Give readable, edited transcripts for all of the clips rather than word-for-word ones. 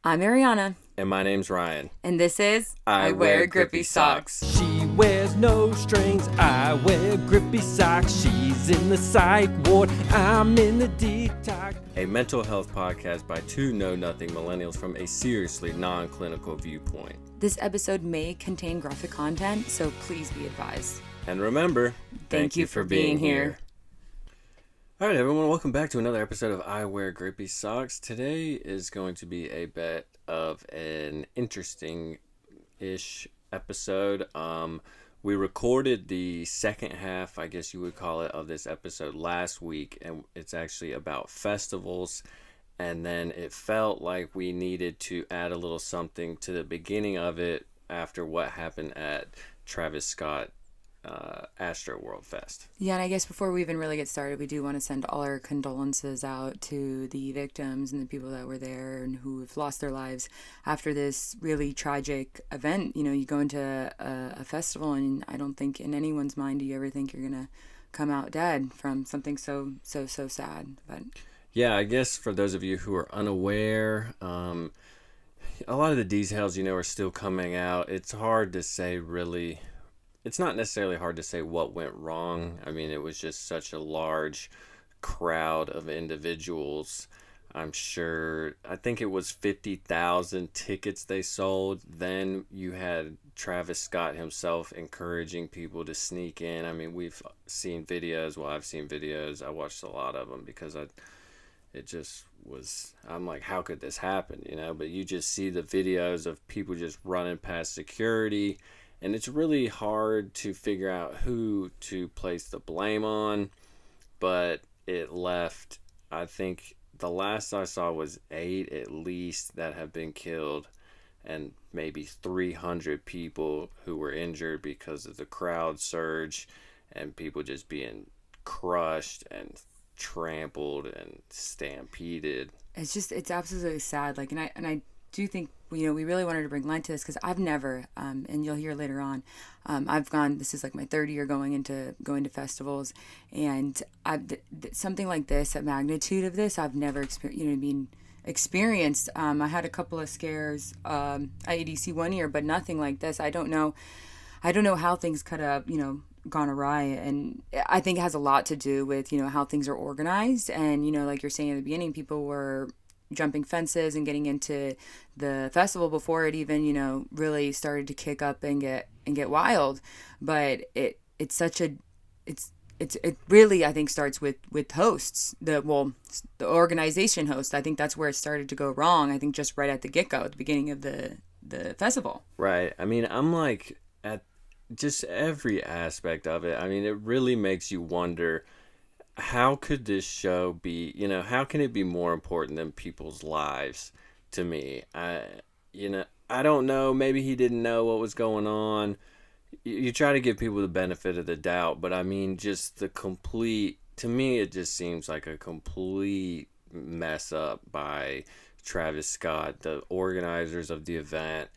I'm Ariana. And my name's Ryan. And this is I Wear Grippy Socks. She wears no strings, I wear grippy socks. She's in the psych ward, I'm in the detox. A mental health podcast by two know-nothing millennials from a seriously non-clinical viewpoint. This episode may contain graphic content, so please be advised. And remember, thank you for being here. All right, everyone, welcome back to another episode of I Wear Grippy Socks. Today is going to be a bit of an interesting-ish episode. We recorded the second half, I guess you would call it, of this episode last week, and it's actually about festivals. And then it felt like we needed to add a little something to the beginning of it after what happened at Travis Scott AstroWorld Fest. Yeah, and I guess before we even really get started, we do want to send all our condolences out to the victims and the people that were there and who have lost their lives after this really tragic event. You know, you go into a festival and I don't think in anyone's mind do you ever think you're going to come out dead from something so sad. But yeah, I guess for those of you who are unaware, a lot of the details, are still coming out. It's hard to say really. It's not necessarily hard to say what went wrong. I mean, it was just such a large crowd of individuals. I think it was 50,000 tickets they sold. Then you had Travis Scott himself encouraging people to sneak in. I mean, we've seen videos. Well, I've seen videos. I watched a lot of them because I'm like, how could this happen? But you just see the videos of people just running past security. And it's really hard to figure out who to place the blame on, but it left, I think the last I saw was 8 at least that have been killed and maybe 300 people who were injured because of the crowd surge and people just being crushed and trampled and stampeded. it's absolutely sad. Like, and I do think, we really wanted to bring light to this because I've never, and you'll hear later on, this is like my third year going to festivals, and something like this, a magnitude of this, I've never experienced. I had a couple of scares at ADC one year, but nothing like this. I don't know how things could have, gone awry, and I think it has a lot to do with, how things are organized, and, like you're saying at the beginning, people were jumping fences and getting into the festival before it even really started to kick up and get wild. But it really, I think, starts with hosts, the organization host. I think that's where it started to go wrong. I think just right at the get-go at the beginning of the festival. Right. I mean, I'm like, at just every aspect of it, I mean, it really makes you wonder, how could this show be, how can it be more important than people's lives to me? I don't know. Maybe he didn't know what was going on. You try to give people the benefit of the doubt, but I mean, just to me, it just seems like a complete mess up by Travis Scott, the organizers of the event.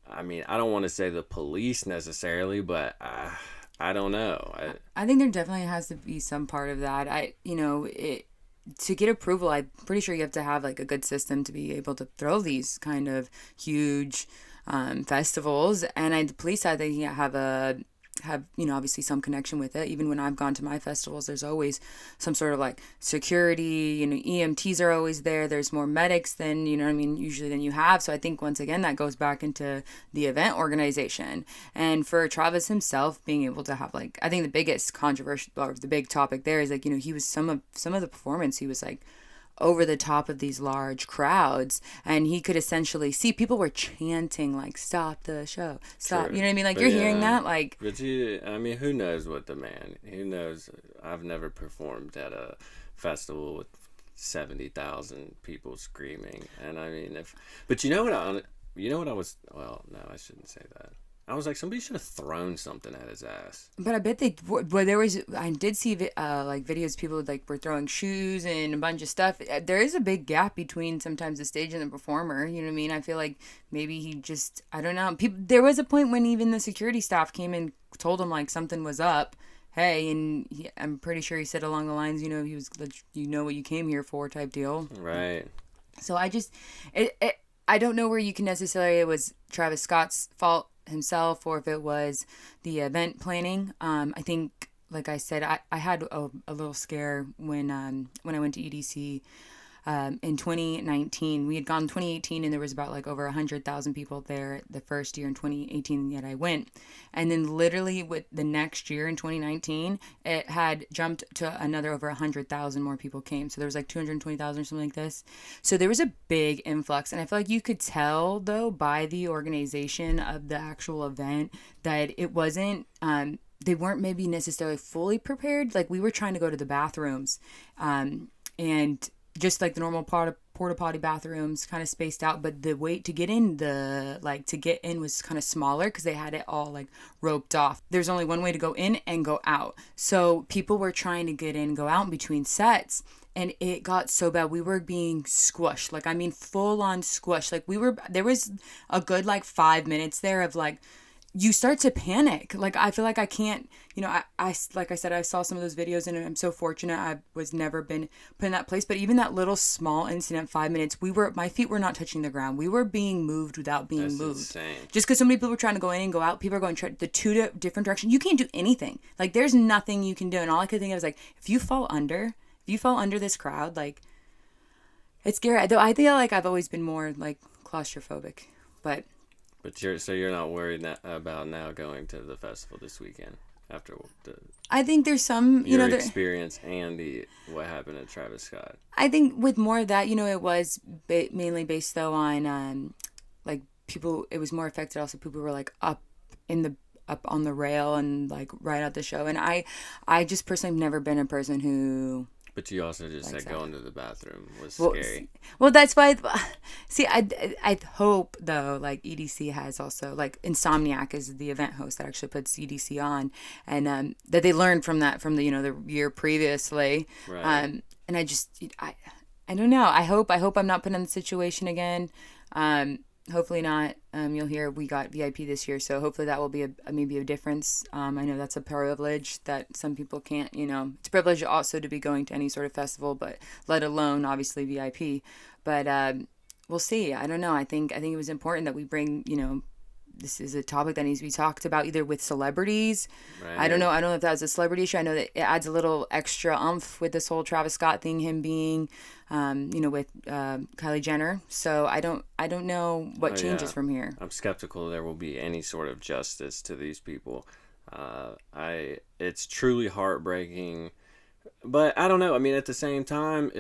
I mean, I don't want to say the police necessarily, but I don't know. I think there definitely has to be some part of that. To get approval, I'm pretty sure you have to have like a good system to be able to throw these kind of huge festivals. And the police, I think, have obviously some connection with it. Even when I've gone to my festivals, there's always some sort of like security, EMTs are always there. There's more medics than, usually than you have. So I think once again, that goes back into the event organization. And for Travis himself being able to have like, I think the biggest controversial, or the big topic there is like, he was some of the performance, he was like over the top of these large crowds, and he could essentially see people were chanting like, stop the show, stop. Sure. You know what I mean? Like, but you're hearing that, like, but who knows what the man, who knows? I've never performed at a festival with 70,000 people screaming, and I mean, but I shouldn't say that. I was like, somebody should have thrown something at his ass. But I bet I did see videos, people like were throwing shoes and a bunch of stuff. There is a big gap between sometimes the stage and the performer. You know what I mean? I feel like maybe he just, I don't know. There was a point when even the security staff came and told him like something was up. Hey, and I'm pretty sure he said along the lines, he was, what you came here for type deal. Right. So I just, I don't know where you can necessarily, it was Travis Scott's fault himself or if it was the event planning. I think, like I said, I had a little scare when I went to EDC in 2019. We had gone 2018 and there was about like over 100,000 people there the first year in 2018 that I went. And then literally with the next year in 2019, it had jumped to another over 100,000 more people came. So there was like 220,000 or something like this. So there was a big influx. And I feel like you could tell though by the organization of the actual event that it wasn't, they weren't maybe necessarily fully prepared. Like we were trying to go to the bathrooms and just like the normal porta potty bathrooms kind of spaced out, but the wait to get in was kind of smaller because they had it all like roped off. There's only one way to go in and go out. So people were trying to get in, go out in between sets. And it got so bad. We were being squished. Like, I mean, full on squished. Like there was a good like 5 minutes there of like, you start to panic. Like, I feel like I can't, I like I said, I saw some of those videos and I'm so fortunate I was never been put in that place. But even that little small incident, 5 minutes, my feet were not touching the ground. We were being moved without being That's moved. Insane. Just because so many people were trying to go in and go out, people are going the two different directions. You can't do anything. Like, there's nothing you can do. And all I could think of was like, if you fall under this crowd, like, it's scary. Though I feel like I've always been more like claustrophobic, but you're not worried about now going to the festival this weekend after I think there's some your experience and what happened at Travis Scott. I think with more of that, it was mainly based though on like people. It was more affected. Also, people were like up on the rail and like right at the show. And I just personally have never been a person who. But you also just said going to the bathroom was Well, scary. Well, that's why. See, I hope though, like EDC has also like Insomniac is the event host that actually puts EDC on, and that they learned from the the year previously. Right. And I don't know. I hope I'm not put in the situation again. Hopefully not. You'll hear we got VIP this year, so hopefully that will be maybe a difference. I know that's a privilege that some people can't. It's a privilege also to be going to any sort of festival, but let alone obviously VIP. But we'll see. I don't know. I think it was important that we bring. This is a topic that needs to be talked about either with celebrities. Right. I don't know if that was a celebrity issue. I know that it adds a little extra oomph with this whole Travis Scott thing, him being, with Kylie Jenner. So I don't know what changes from here. I'm skeptical there will be any sort of justice to these people. It's truly heartbreaking, but I don't know. I mean, at the same time,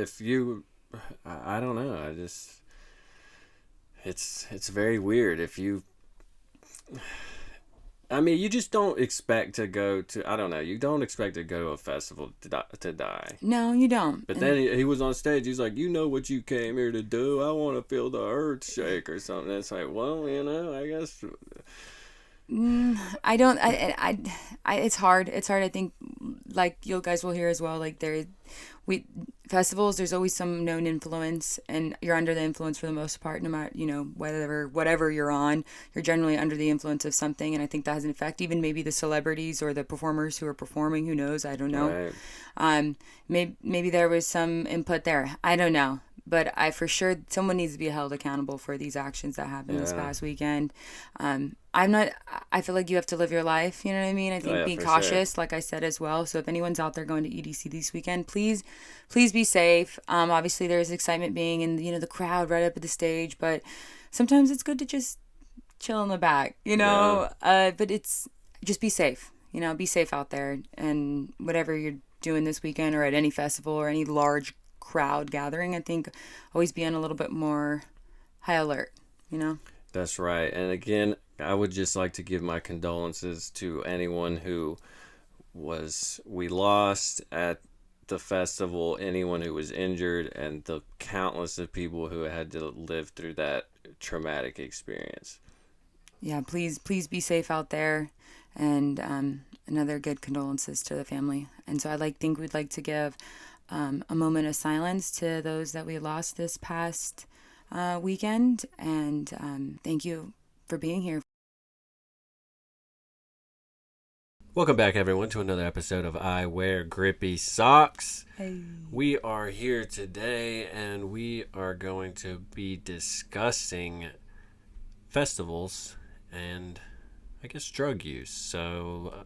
I don't know. It's very weird if you. I mean, you just don't expect to go to. I don't know. You don't expect to go to a festival to die. No, you don't. But then he was on stage. He's like, "You know what you came here to do? I want to feel the earth shake or something." It's like, well, I guess. I don't. It's hard. It's hard. I think, like you guys will hear as well. Like festivals, there's always some known influence, and you're under the influence for the most part. No matter whatever you're on, you're generally under the influence of something, and I think that has an effect. Even maybe the celebrities or the performers who are performing. Who knows? I don't know. Right. Maybe there was some input there. I don't know. But for sure, someone needs to be held accountable for these actions that happened this past weekend. I feel like you have to live your life. You know what I mean? I think be cautious, sure. Like I said as well. So if anyone's out there going to EDC this weekend, please be safe. Obviously, there's excitement being in the crowd right up at the stage, but sometimes it's good to just chill in the back. But it's just be safe. Be safe out there, and whatever you're doing this weekend or at any festival or any large crowd gathering, I think always be on a little bit more high alert. That's right. And again, I would just like to give my condolences to anyone who we lost at the festival, anyone who was injured, and the countless of people who had to live through that traumatic experience. Yeah, please be safe out there, and another good condolences to the family. And so we'd like to give a moment of silence to those that we lost this past weekend, and thank you for being here. Welcome back, everyone, to another episode of I Wear Grippy Socks. Hey. We are here today, and we are going to be discussing festivals and, I guess, drug use. So,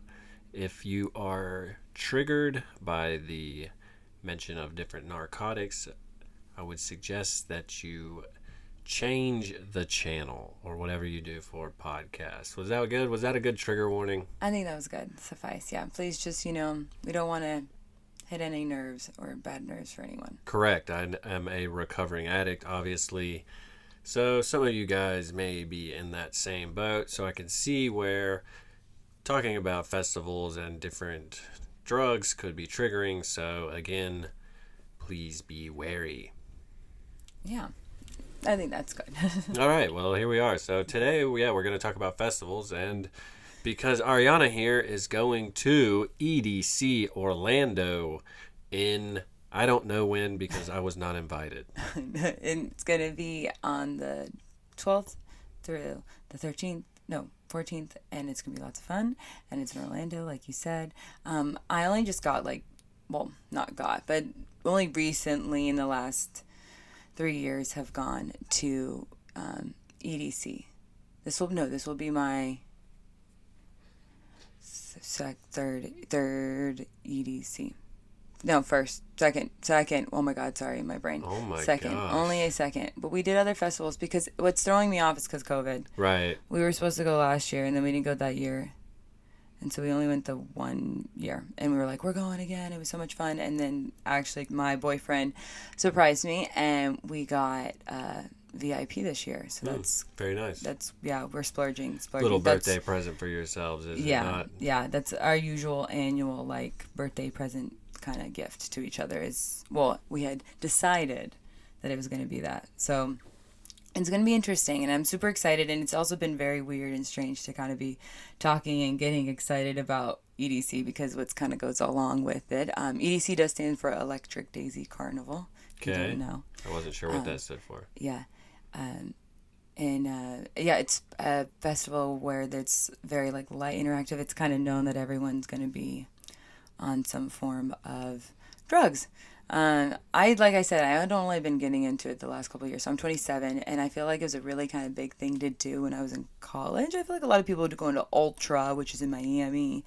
if you are triggered by the mention of different narcotics, I would suggest that you change the channel or whatever you do for podcasts. Was that good? Was that a good trigger warning? I think that was good. Suffice. Yeah. Please just, we don't want to hit any nerves or bad nerves for anyone. Correct. I am a recovering addict, obviously. So some of you guys may be in that same boat. So I can see where talking about festivals and different drugs could be triggering. So again, please be wary. Yeah. I think that's good. All right, well, here we are. So today, we're going to talk about festivals, and because Ariana here is going to EDC Orlando in, I don't know when because I was not invited. It's going to be on the 12th through the 14th, and it's going to be lots of fun, and it's in Orlando, like you said. I only just got, but only recently in the last 3 years have gone to EDC. This will be my third EDC. No, second. Oh my God, sorry, my brain. Oh my second, gosh. Only a second. But we did other festivals because what's throwing me off is because COVID. Right. We were supposed to go last year and then we didn't go that year. And so we only went the 1 year. And we were like, we're going again. It was so much fun. And then actually my boyfriend surprised me and we got VIP this year. So that's very nice. We're splurging. Little birthday present for yourselves, is it not? Yeah, that's our usual annual birthday present kind of gift to each other. We had decided that it was going to be that. So it's going to be interesting, and I'm super excited, and it's also been very weird and strange to kind of be talking and getting excited about EDC because what kind of goes along with it. EDC does stand for Electric Daisy Carnival. Okay. You don't know. I wasn't sure what that stood for. Yeah. It's a festival where it's very light interactive. It's kind of known that everyone's going to be on some form of drugs. Like I said, I had only been getting into it the last couple of years. So I'm 27, and I feel like it was a really kind of big thing to do when I was in college. I feel like a lot of people would go into Ultra, which is in Miami,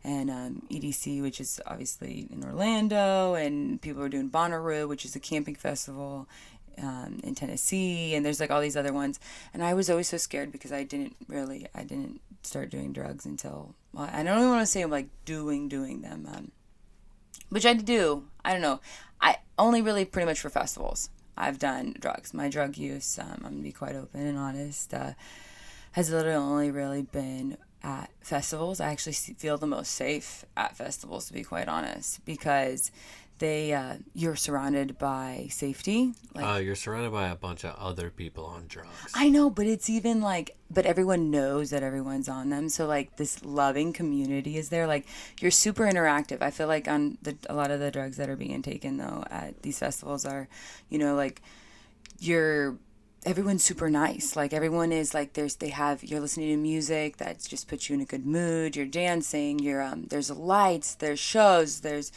and EDC, which is obviously in Orlando, and people were doing Bonnaroo, which is a camping festival in Tennessee, and there's all these other ones. And I was always so scared because I didn't start doing drugs until, I don't even want to say I'm doing them, which I do. I don't know. I only really pretty much for festivals. I've done drugs. My drug use, I'm going to be quite open and honest, has literally only really been at festivals. I actually feel the most safe at festivals, to be quite honest, because you're surrounded by safety. You're surrounded by a bunch of other people on drugs. I know, but it's even but everyone knows that everyone's on them. So this loving community is there. You're super interactive. I feel like on a lot of the drugs that are being taken though at these festivals are, everyone's super nice. Everyone is you're listening to music that just puts you in a good mood. You're dancing. There's lights. There's shows. There's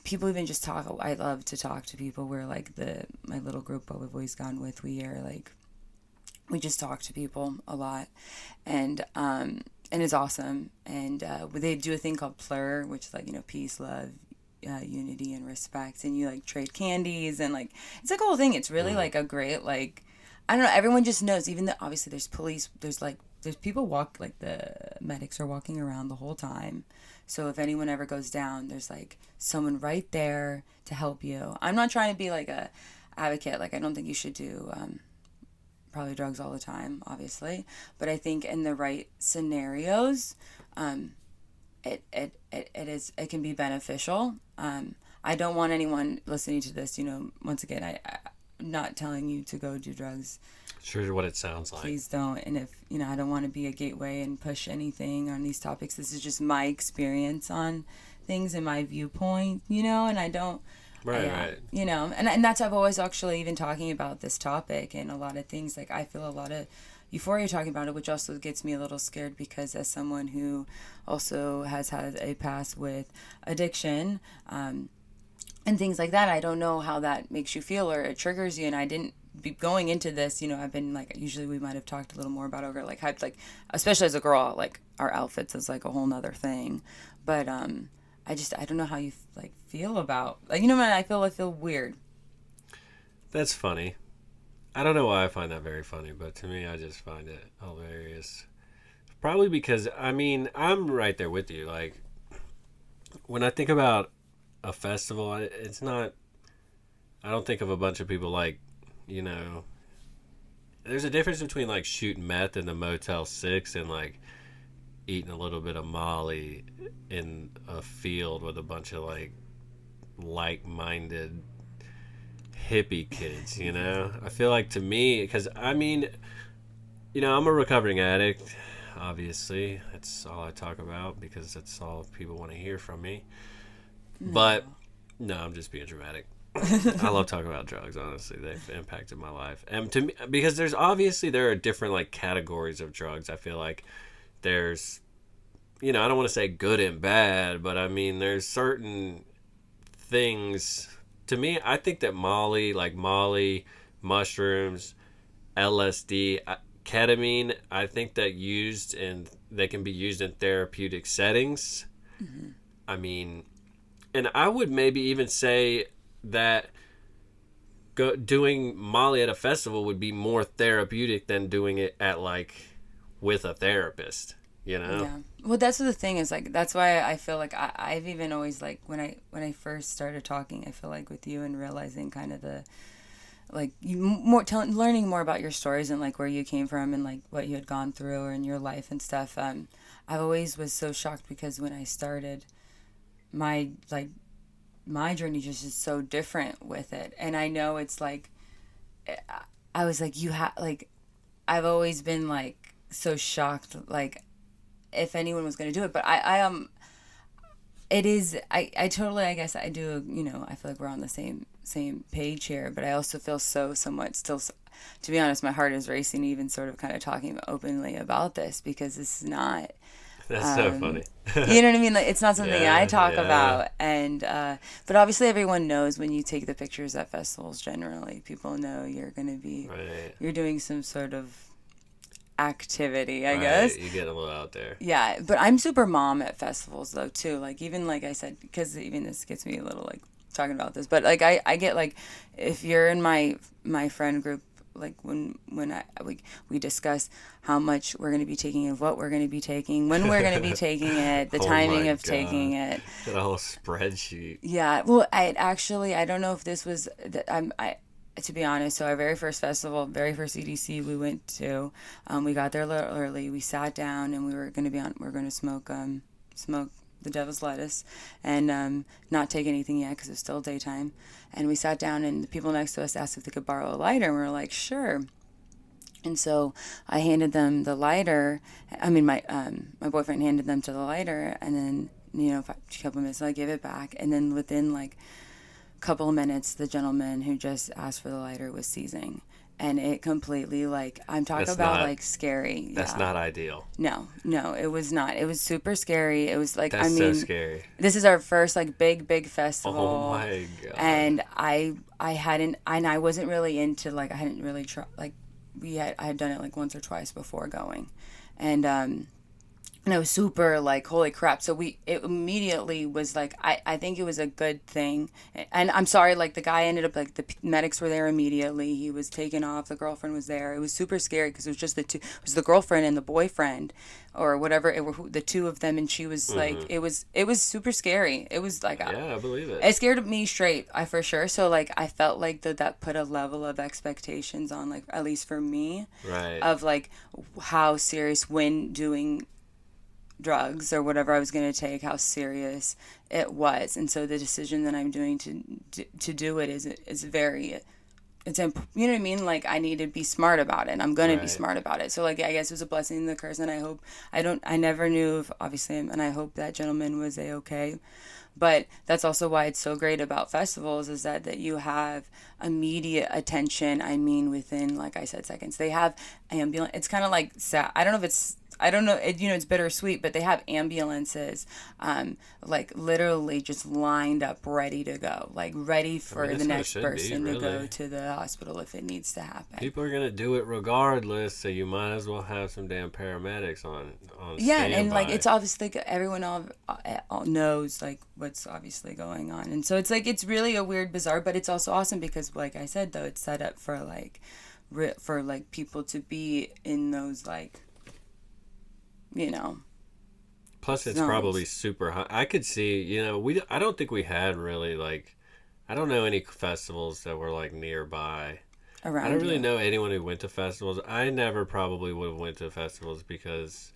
people even just talk. I love to talk to people. We're my little group that we've always gone with. We are we just talk to people a lot, and it's awesome. And they do a thing called Plur, which is peace, love, unity, and respect. And you trade candies and it's a whole thing. It's really a great I don't know. Everyone just knows. Even though obviously there's police. There's people the medics are walking around the whole time. So if anyone ever goes down, there's someone right there to help you. I'm not trying to be a advocate. I don't think you should do probably drugs all the time, obviously. But I think in the right scenarios, it can be beneficial. I don't want anyone listening to this. Once again, I'm not telling you to go do drugs. Sure, what it sounds like. Please don't. And if, I don't want to be a gateway and push anything on these topics. This is just my experience on things and my viewpoint, and I don't Right. You know, and that's, I've always actually even talking about this topic and a lot of things, like I feel a lot of euphoria talking about it, which also gets me a little scared because as someone who also has had a past with addiction, and things like that, I don't know how that makes you feel or it triggers you. And I didn't be going into this, you know, I've been like, usually we might have talked a little more about over like how, like, especially as a girl, like our outfits is like a whole nother thing. But I don't know how you like feel about, like, you know, man, I feel weird. That's funny. I don't know why I find that very funny, but to me, I just find it hilarious. Probably because, I mean, I'm right there with you. Like, when I think about a festival, it's not, I don't think of a bunch of people like, you know, there's a difference between like shooting meth in the Motel 6 and like eating a little bit of Molly in a field with a bunch of like-minded hippie kids, you know? I feel like, to me, because I mean, you know, I'm a recovering addict, obviously. That's all I talk about because that's all people want to hear from me. No. But no, I'm just being dramatic. I love talking about drugs, honestly. They've impacted my life. And to me, because there are different like categories of drugs. I feel like there's, you know, I don't want to say good and bad, but I mean, there's certain things. To me, I think that Molly, mushrooms, LSD, ketamine, I think that they can be used in therapeutic settings. Mm-hmm. I mean, and I would maybe even say that doing Molly at a festival would be more therapeutic than doing it at like with a therapist, you know? Yeah. Well, that's what the thing is, like, that's why I feel like I've even always, like, when I first started talking, I feel like with you and realizing kind of the, like, learning more about your stories and like where you came from and like what you had gone through or in your life and stuff. I always was so shocked because when I started, my journey just is so different with it. And I know it's like, I was like, I've always been like so shocked, like, if anyone was going to do it, but I totally, I guess I do, you know, I feel like we're on the same page here, but I also feel somewhat still, to be honest, my heart is racing even sort of kind of talking openly about this because this is not, that's so funny. You know what I mean? Like, it's not something I talk about. And, but obviously everyone knows when you take the pictures at festivals, generally people know you're going to be, you're doing some sort of activity, I guess. You get a little out there. Yeah, but I'm super mom at festivals though too. Like, even like I said, because even this gets me a little like talking about this, but like I get like, if you're in my friend group, like when we discuss how much we're going to be taking of what we're going to be taking, when we're going to be taking it, the timing of taking it. Got a whole spreadsheet. Yeah, well, I don't know if this was to be honest, so our very first festival, very first EDC we went to, we got there a little early. We sat down and we were going to smoke the devil's lettuce and not take anything yet because it was still daytime. And we sat down and the people next to us asked if they could borrow a lighter, and we were like, sure. And so I handed them the lighter. I mean, my boyfriend handed them to the lighter, and then, you know, a couple minutes I gave it back, and then within like couple of minutes, the gentleman who just asked for the lighter was seizing, and it completely, like, I'm talking about like scary. That's not ideal. No, it was not. It was super scary. It was like, that's, I mean, so scary. This is our first like big festival. Oh my god! And I wasn't really into, like, I hadn't really tried, like, I had done it like once or twice before going, and I was super like, holy crap. So it immediately was like, I think it was a good thing. And I'm sorry, like, the guy ended up, like, the medics were there immediately. He was taken off. The girlfriend was there. It was super scary because it was just it was the girlfriend and the boyfriend or whatever. It were the two of them. And she was like, it was super scary. It was like, yeah, I believe it. It scared me straight, for sure. So like, I felt like that put a level of expectations on, like, at least for me, right, of like how serious when doing drugs or whatever I was going to take, how serious it was. And so the decision that I'm doing to do it is you know what I mean? Like, I need to be smart about it, and I'm going to be Right. smart about it. So, like, I guess it was a blessing and a curse, and I never knew if, obviously, and I hope that gentleman was A-okay. But that's also why it's so great about festivals is that you have immediate attention. I mean, within, like I said, seconds. They have ambulance. It's kind of like sad. I don't know. It's bittersweet, but they have ambulances, like literally just lined up, ready to go, like ready for that's the how it next should be, person to go really. to the hospital if it needs to happen. People are gonna do it regardless, so you might as well have some damn paramedics on Yeah, standby. and like it's obviously everyone all knows like what's obviously going on, and so it's like it's really a weird, bizarre, but it's also awesome because, like I said, though, it's set up for like people to be in those like, you know. Plus, it's zones. probably super high. I could see, I don't think we had really like, I don't know any festivals that were like nearby. Around I don't really you. know anyone who went to festivals. I never probably would have went to festivals because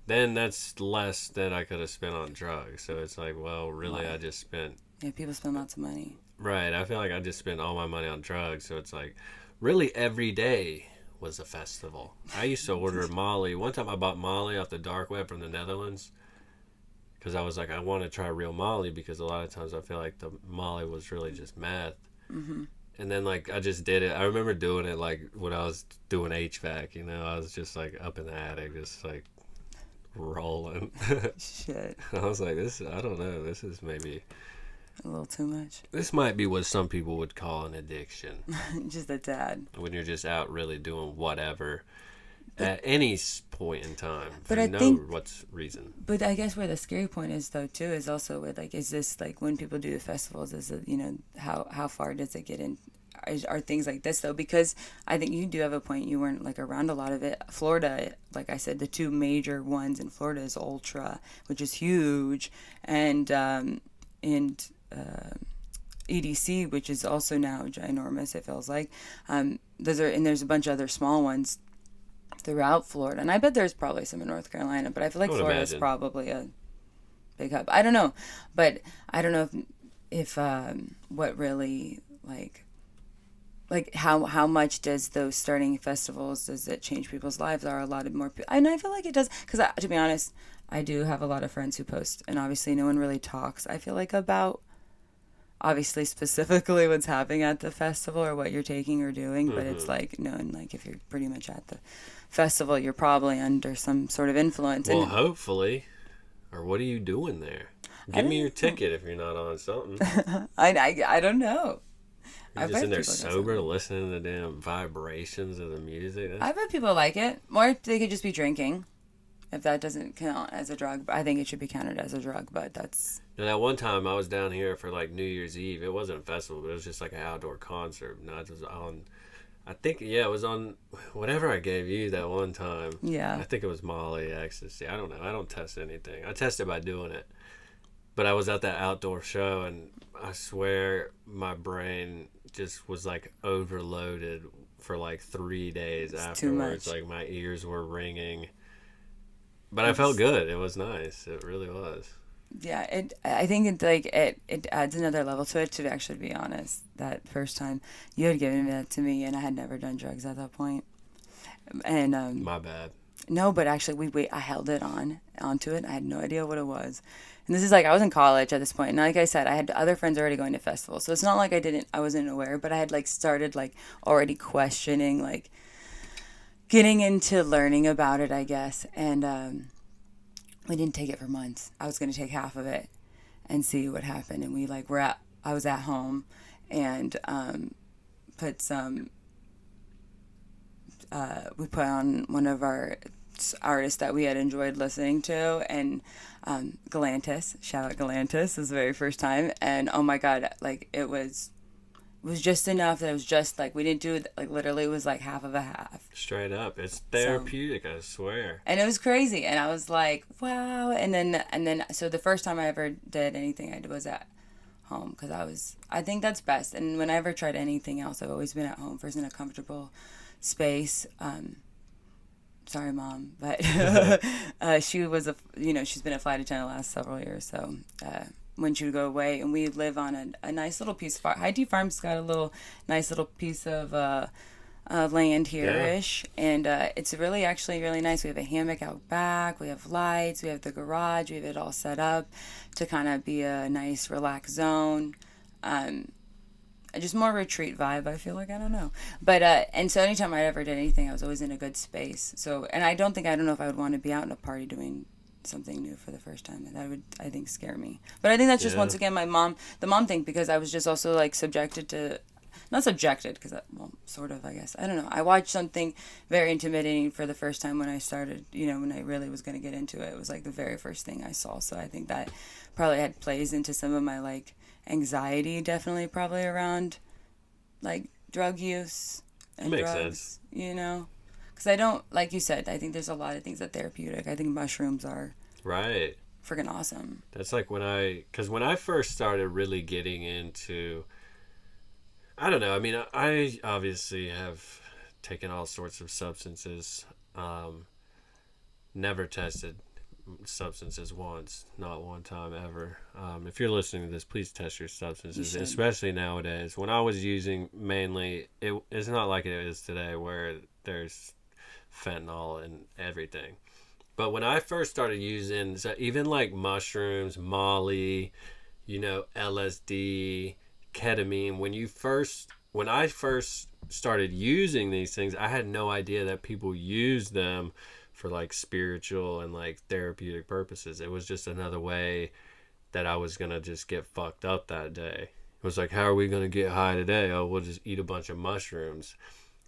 then that's less than I could have spent on drugs. So it's like, well, really, Right. I just spent. Yeah, people spend lots of money. Right. I feel like I just spent all my money on drugs. So it's like, really, every day was a festival. I used to order Molly. One time I bought Molly off the dark web from the Netherlands because I was like, I want to try real Molly because a lot of times I feel like the Molly was really just meth. Mm-hmm. And then, like, I just did it. I remember doing it, like, when I was doing HVAC, I was just, like, up in the attic, just, like, rolling. Shit, I was like, I don't know, this is maybe, a little too much. this might be what some people would call an addiction. Just a tad. When you're just out really doing whatever at any point in time for But I no think- what's reason. But I guess where the scary point is, though, too, is also with like, is this like when people do the festivals? Is it how far does it get in? Are things like this though? Because I think you do have a point. You weren't like around a lot of it. Florida, like I said, the two major ones in Florida is Ultra, which is huge, and EDC, which is also now ginormous. It feels like there's a bunch of other small ones throughout Florida, and I bet there's probably some in North Carolina, but I feel like I would Florida is imagine. probably a big hub. I don't know, but I don't know if what really like how much does those starting festivals, does it change people's lives? Are a lot of more people, and I feel like it does, because to be honest, I do have a lot of friends who post, and obviously no one really talks, I feel like, about obviously specifically what's happening at the festival or what you're taking or doing, but it's like, no, and like if you're pretty much at the festival, you're probably under some sort of influence. Well, And hopefully. Or what are you doing there? Give me your ticket if you're not on something. I don't know. You're I just bet in there people do sober something. listening to the damn vibrations of the music. I bet people like it. Or they could just be drinking. If that doesn't count as a drug, I think it should be counted as a drug, but that's... Now, that one time I was down here for like New Year's Eve. It wasn't a festival, but it was just like an outdoor concert. And I was on, I think, yeah, it was on whatever I gave you that one time. Yeah. I think it was Molly, ecstasy. I don't know. I don't test anything. I test it by doing it. But I was at that outdoor show, and I swear my brain just was like overloaded for like 3 days It's too afterwards. much. Like my ears were ringing. But I felt good. It was nice. It really was. Yeah, I think it adds another level to it, to actually be honest. That first time you had given that to me, and I had never done drugs at that point. And My bad. no, but actually I held it onto it. I had no idea what it was. And this is like, I was in college at this point, and like I said, I had other friends already going to festivals, so it's not like I wasn't aware, but I had like started like already questioning, like getting into learning about it, I guess. And we didn't take it for months. I was going to take half of it and see what happened. And I was at home, and put some, we put on one of our artists that we had enjoyed listening to, and Galantis, shout out Galantis, was the very first time. And oh my God, like it was just enough that it was just like, we didn't do it, like literally it was like half of a half. Straight up. It's therapeutic, I swear. And it was crazy. And I was like, wow. And then, so the first time I ever did anything, I was at home, because I think that's best. And when I ever tried anything else, I've always been at home, first in a comfortable space. Sorry, Mom, but she was she's been a flight attendant the last several years. So when she would go away, and we live on a nice little piece of High Tea Farm's got a little nice little piece of land here-ish, and it's really actually really nice. We have a hammock out back, we have lights, we have the garage, we have it all set up to kind of be a nice relaxed zone. Just more retreat vibe, I feel like. I don't know, but and so anytime I ever did anything, I was always in a good space. So, and I don't know if I would want to be out in a party doing something new for the first time. That would, I think, scare me. But I think that's just once again the mom thing, because I was just also like subjected to, not subjected, because well, sort of, I guess, I don't know, I watched something very intimidating for the first time when I started, when I really was going to get into it. It was like the very first thing I saw. So I think that probably had plays into some of my like anxiety, definitely probably around like drug use and makes drugs, sense. Because I don't, like you said, I think there's a lot of things that therapeutic. I think mushrooms are right, freaking awesome. That's like when I first started really getting into, I don't know, I mean, I obviously have taken all sorts of substances, never tested substances once, not one time ever. If you're listening to this, please test your substances, especially nowadays. When I was using, mainly, it's not like it is today where there's fentanyl and everything. But when I first started using, so even like mushrooms, Molly, LSD, ketamine, when I first started using these things, I had no idea that people use them for like spiritual and like therapeutic purposes. It was just another way that I was gonna just get fucked up that day. It was like, how are we gonna get high today? Oh, we'll just eat a bunch of mushrooms.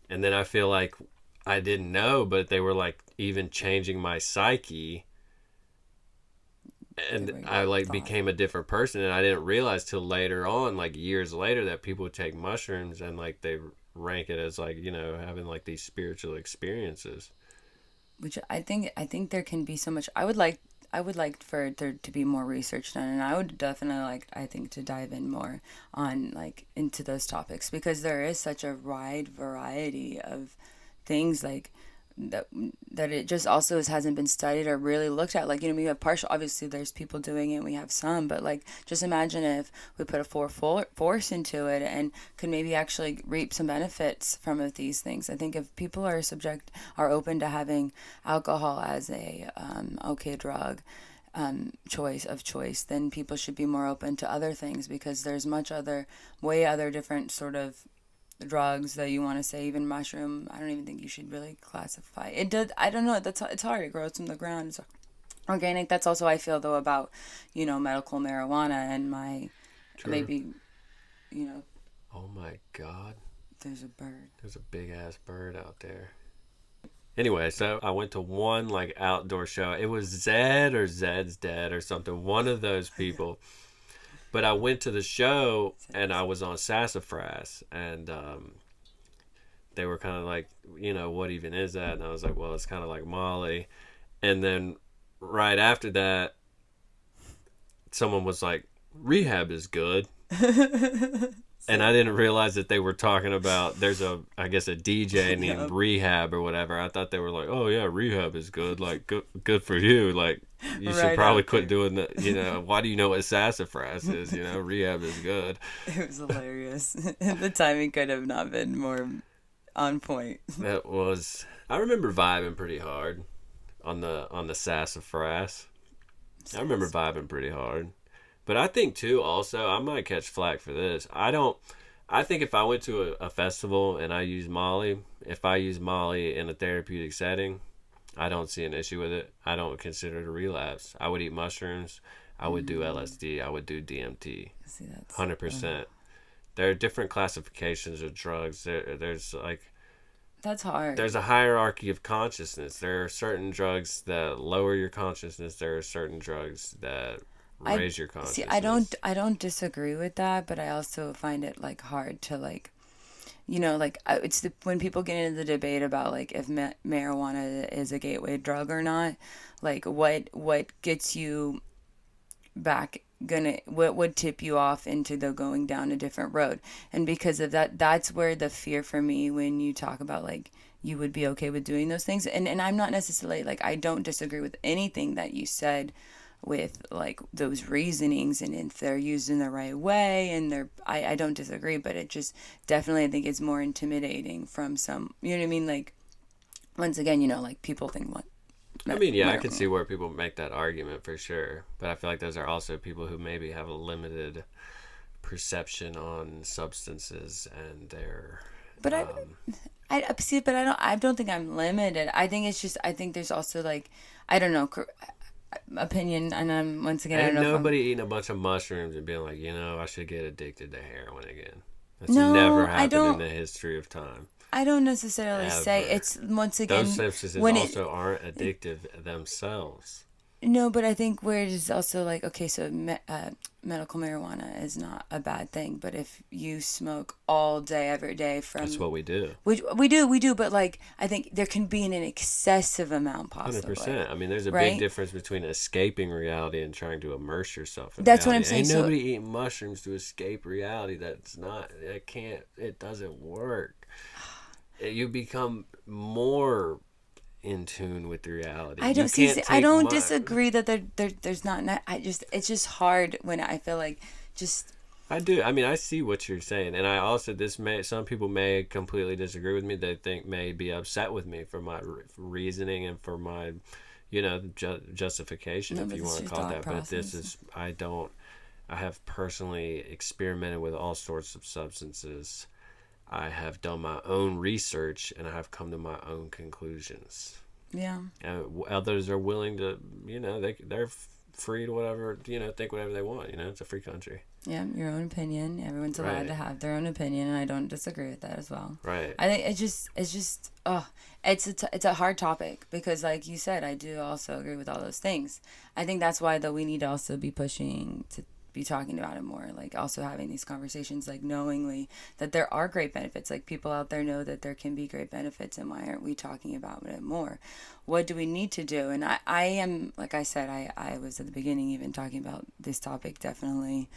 And then I feel like I didn't know, but they were like even changing my psyche, and I like became a different person. And I didn't realize till later on, like years later, that people would take mushrooms and like they rank it as like, having like these spiritual experiences. Which I think there can be so much. I would like for there to be more research done, and I would definitely I think to dive in more on like into those topics, because there is such a wide variety of things like that it just also hasn't been studied or really looked at. Like, we have partial, obviously there's people doing it and we have some, but like just imagine if we put a full force into it and could maybe actually reap some benefits from these things. I think if people are open to having alcohol as a okay drug choice, then people should be more open to other things, because there's way other different sort of drugs that you want to say. Even mushroom, I don't even think you should really classify it. I don't know, it's hard. It grows from the ground, it's organic. That's also I feel though about medical marijuana and my maybe oh my god, there's a big ass bird out there. Anyway, so I went to one like outdoor show. It was Zed or Zed's Dead or something, one of those people. But I went to the show and I was on sassafras, and they were kind of like, what even is that? And I was like, well, it's kind of like Molly. And then right after that, someone was like, rehab is good. And I didn't realize that they were talking about, there's I guess a DJ named Rehab or whatever. I thought they were like, oh yeah, rehab is good. Like, good for you. Like, you should probably quit doing that. Why do you know what sassafras is? Rehab is good. It was hilarious. The timing could have not been more on point. I remember vibing pretty hard on the sassafras. I remember vibing pretty hard. But I think too, also, I might catch flack for this. I think if I went to a festival and I use Molly, if I use Molly in a therapeutic setting, I don't see an issue with it. I don't consider it a relapse. I would eat mushrooms. I would do LSD. I would do DMT. 100%. There are different classifications of drugs. There's like... That's hard. There's a hierarchy of consciousness. There are certain drugs that lower your consciousness. There are certain drugs that raise your consciousness. See, I don't disagree with that, but I also find it like hard to like, it's when people get into the debate about like if marijuana is a gateway drug or not, like what gets you back what would tip you off into going down a different road. And because of that's where the fear for me, when you talk about like you would be okay with doing those things, and I'm not necessarily like, I don't disagree with anything that you said, with like those reasonings, and if they're used in the right way, and I don't disagree, but it just definitely, I think it's more intimidating from some, you know what I mean? Like, once again, like people think what. I mean, yeah, I can see where people make that argument for sure, but I feel like those are also people who maybe have a limited perception on substances and their. But I see, but I don't think I'm limited. I think it's just, I think there's also like, I don't know, opinion, and I'm once again, I don't know. Nobody eating a bunch of mushrooms and being like, I should get addicted to heroin again. That's No, never I happened don't. in the history of time. I don't necessarily say Ever. it's, once again, Those substances when also aren't addictive themselves. No, but I think where it is also like, okay, so medical marijuana is not a bad thing, but if you smoke all day, every day from... That's what we do. We do, but like, I think there can be an excessive amount possibly. 100%. I mean, there's a right? big difference between escaping reality and trying to immerse yourself in That's reality. what I'm saying. Ain't nobody eating mushrooms to escape reality. It doesn't work. You become more in tune with the reality. I don't disagree that there's not. It's just hard when I feel like just. I do. I mean, I see what you're saying, and I also some people may completely disagree with me. They may be upset with me for my reasoning and for my, justification, if you want to call it that. But this is I have personally experimented with all sorts of substances. I have done my own research, and I have come to my own conclusions. Yeah. Others are willing to, they're free to whatever, think whatever they want. It's a free country. Yeah, your own opinion. Everyone's allowed to have their own opinion, and I don't disagree with that as well. Right. I think it's a hard topic because, like you said, I do also agree with all those things. I think that's why, though, we need to also be pushing to be talking about it more, like also having these conversations, like knowingly that there are great benefits, like people out there know that there can be great benefits, and why aren't we talking about it more? What do we need to do? And I am, like I said, I was at the beginning even talking about this topic, definitely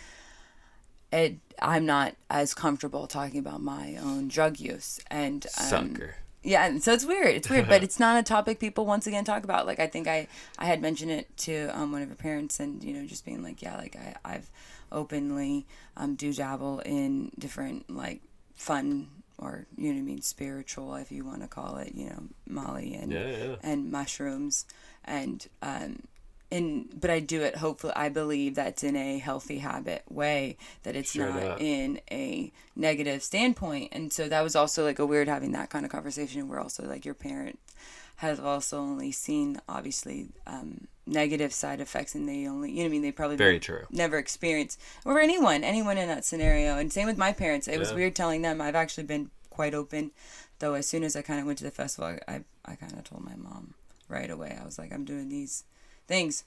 I'm not as comfortable talking about my own drug use, and sucker. Yeah, and so it's weird, but it's not a topic people once again talk about. Like, I think I had mentioned it to one of her parents, and just being like, yeah, like I've openly do dabble in different like fun, or spiritual, if you want to call it, Molly and mushrooms, and but I do it, hopefully, I believe that's in a healthy habit way, that it's not in a negative standpoint. And so that was also like a weird having that kind of conversation where also like your parent has also only seen obviously negative side effects, and they only, they probably very true never experienced, or anyone in that scenario. And same with my parents. It was weird telling them. I've actually been quite open, though. As soon as I kind of went to the festival, I kind of told my mom right away. I was like, I'm doing these things,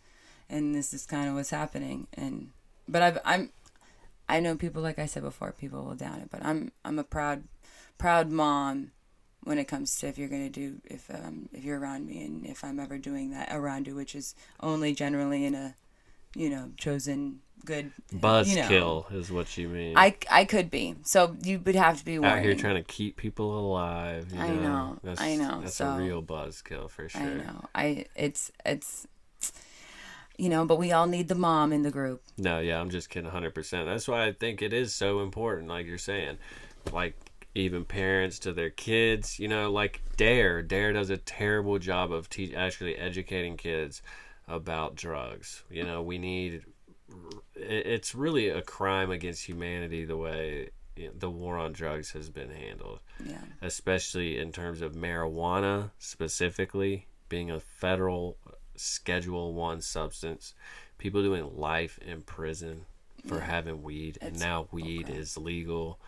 and this is kind of what's happening. But I know people, like I said before, people will down it, but I'm a proud mom when it comes to if you're around me, and if I'm ever doing that around you, which is only generally in a chosen good buzzkill is what you mean. I could be, so you would have to be warning. Out here trying to keep people alive. I know. That's so, a real buzzkill for sure. I know. It's but we all need the mom in the group. No, yeah, I'm just kidding 100%. That's why I think it is so important, like you're saying. Like, even parents to their kids, like Dare does a terrible job of actually educating kids about drugs. It's really a crime against humanity the way the war on drugs has been handled. Yeah. Especially in terms of marijuana specifically being a federal Schedule 1 substance, people doing life in prison for having weed, and now weed is legal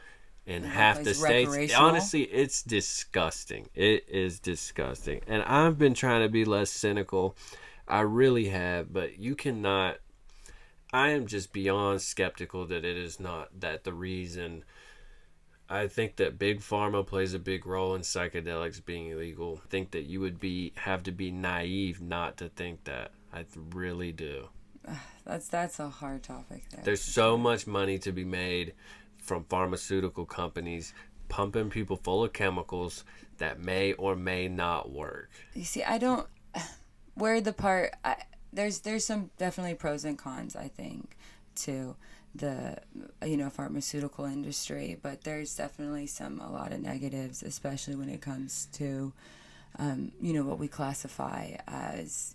in half the states. Honestly, it's disgusting. It is disgusting. And I've been trying to be less cynical. I really have, but you cannot. I am just beyond skeptical that it is not that the reason. I think that big pharma plays a big role in psychedelics being illegal. I think that you would have to be naive not to think that. I really do. That's a hard topic there. There's so much money to be made from pharmaceutical companies pumping people full of chemicals that may or may not work. You see, I don't. Where the part there's some definitely pros and cons, I think, to the pharmaceutical industry, but there's definitely a lot of negatives, especially when it comes to what we classify as,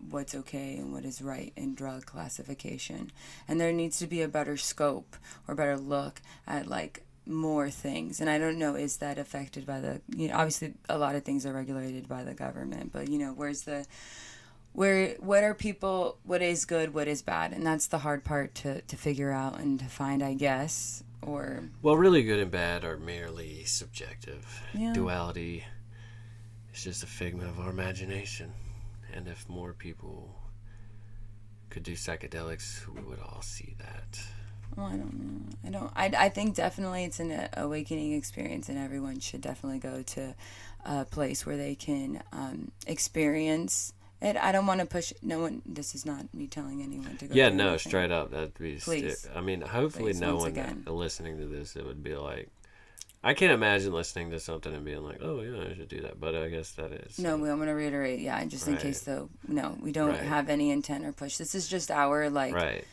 what's okay and what is right in drug classification. And there needs to be a better scope or better look at like more things. And I don't know, is that affected by the, obviously a lot of things are regulated by the government, but what are people, what is good, what is bad? And that's the hard part to figure out and to find, I guess, or... Well, really good and bad are merely subjective. Yeah. Duality is just a figment of our imagination. And if more people could do psychedelics, we would all see that. Well, I don't know. I think definitely it's an awakening experience, and everyone should definitely go to a place where they can experience it. I don't want to push no one. This is not me telling anyone to go. Yeah, do no, anything. straight up. That'd be. Please. I mean, hopefully, Please, no once one again. listening to this, it would be like. I can't imagine listening to something and being like, "Oh yeah, I should do that." But I guess that is. No, I'm going to reiterate. Yeah, just in Right. case though. No, we don't Right. have any intent or push. This is just our Right.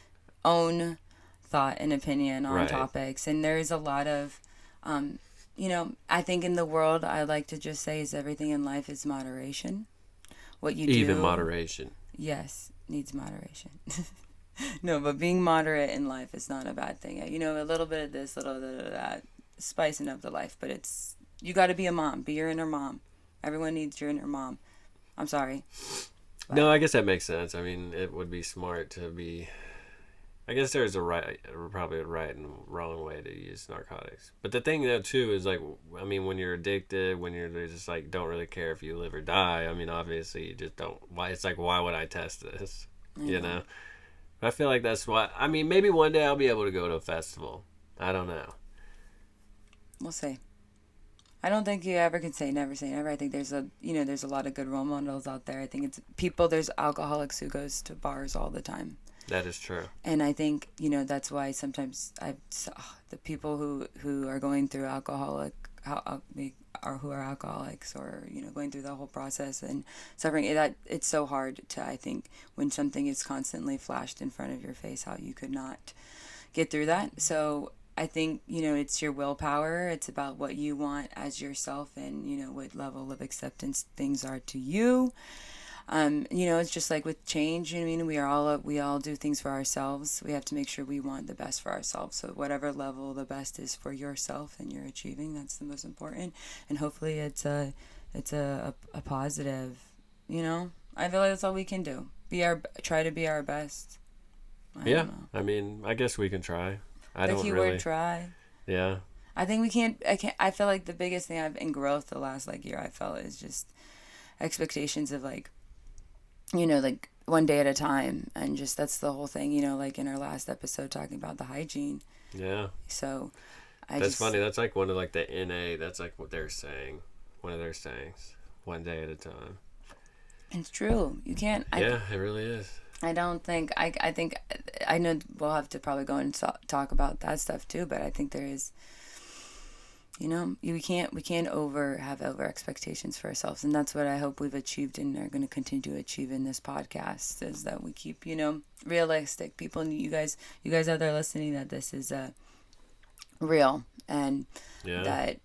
own thought and opinion on Right. topics, and there is a lot of I think in the world, I like to just say is everything in life is moderation. What you do, Even moderation. yes, needs moderation. No, but being moderate in life is not a bad thing. A little bit of this, a little bit of that, spicing up the life, but you got to be a mom, be your inner mom. Everyone needs your inner mom. I'm sorry. But. No, I guess that makes sense. I mean, it would be smart to be. I guess there's probably a right and wrong way to use narcotics. But the thing though too is like, I mean, when you're addicted, when you're just like don't really care if you live or die. I mean, obviously you just don't. Why? It's like, why would I test this? You know. But I feel like that's why. I mean, maybe one day I'll be able to go to a festival. I don't know. We'll see. I don't think you ever can say never say never. I think there's a lot of good role models out there. I think it's people. There's alcoholics who goes to bars all the time. That is true. And I think, that's why sometimes the people who are going through who are alcoholics or, going through the whole process and suffering, that it's so hard to, I think, when something is constantly flashed in front of your face, how you could not get through that. So I think, it's your willpower. It's about what you want as yourself and, what level of acceptance things are to you. It's just like with change, we all do things for ourselves. We have to make sure we want the best for ourselves. So whatever level the best is for yourself and you're achieving, that's the most important. And hopefully it's a positive, I feel like that's all we can do. Try to be our best. I don't know. I mean, I guess we can try. The keyword try. Yeah. I think I feel like the biggest thing I've in growth the last year I felt is just expectations of like one day at a time, and just that's the whole thing, like in our last episode talking about the hygiene. Yeah. So that's funny. That's like one of like the NA. That's like what they're saying. One of their sayings. One day at a time. It's true. You can't. Yeah, it really is. I don't think. I think. I know we'll have to probably go and talk about that stuff too. But I think there is. We can't have over expectations for ourselves, and that's what I hope we've achieved and are going to continue to achieve in this podcast, is that we keep, realistic people. You guys out there listening, that this is real, and that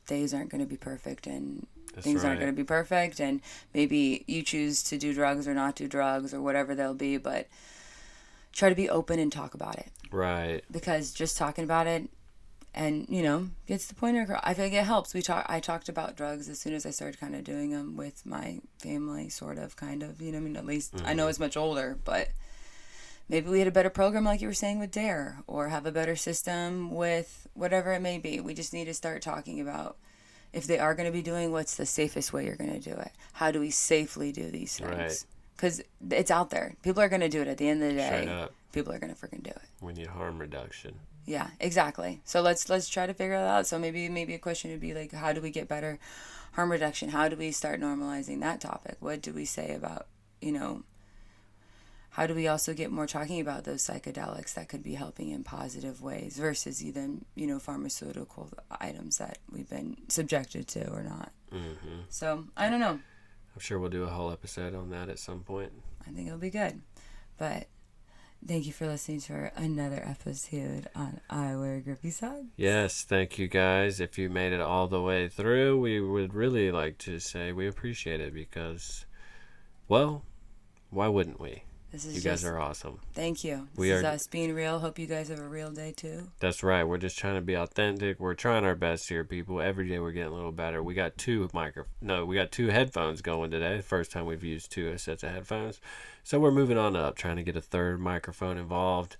days aren't going to be perfect, and things aren't going to be perfect, and maybe you choose to do drugs or not do drugs or whatever they'll be, but try to be open and talk about it. Right. Because just talking about it. And, gets the point across. I think it helps. I talked about drugs as soon as I started kind of doing them with my family, sort of, kind of, at least I know it's much older, but maybe we had a better program like you were saying with DARE, or have a better system with whatever it may be. We just need to start talking about, if they are going to be doing, what's the safest way you're going to do it? How do we safely do these things? Right. Because it's out there. People are going to do it at the end of the day. Straight up. People are going to freaking do it. We need harm reduction. Yeah, exactly. So let's try to figure that out. So maybe a question would be like, how do we get better harm reduction? How do we start normalizing that topic? What do we say about, how do we also get more talking about those psychedelics that could be helping in positive ways versus even, pharmaceutical items that we've been subjected to or not. Mm-hmm. So I don't know. I'm sure we'll do a whole episode on that at some point. I think it'll be good. But thank you for listening to another episode on I Wear Grippy Socks. Yes, thank you guys. If you made it all the way through, we would really like to say we appreciate it because, well, why wouldn't we? You guys are awesome. Thank you. This is us being real. Hope you guys have a real day too. That's right. We're just trying to be authentic. We're trying our best here, people. Every day we're getting a little better. We got two headphones going today. The first time we've used two sets of headphones. So we're moving on up, trying to get a third microphone involved.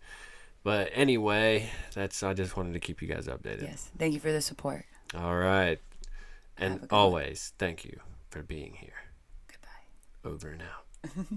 But anyway, I just wanted to keep you guys updated. Yes. Thank you for the support. All right. And always, thank you for being here. Goodbye. Over and out.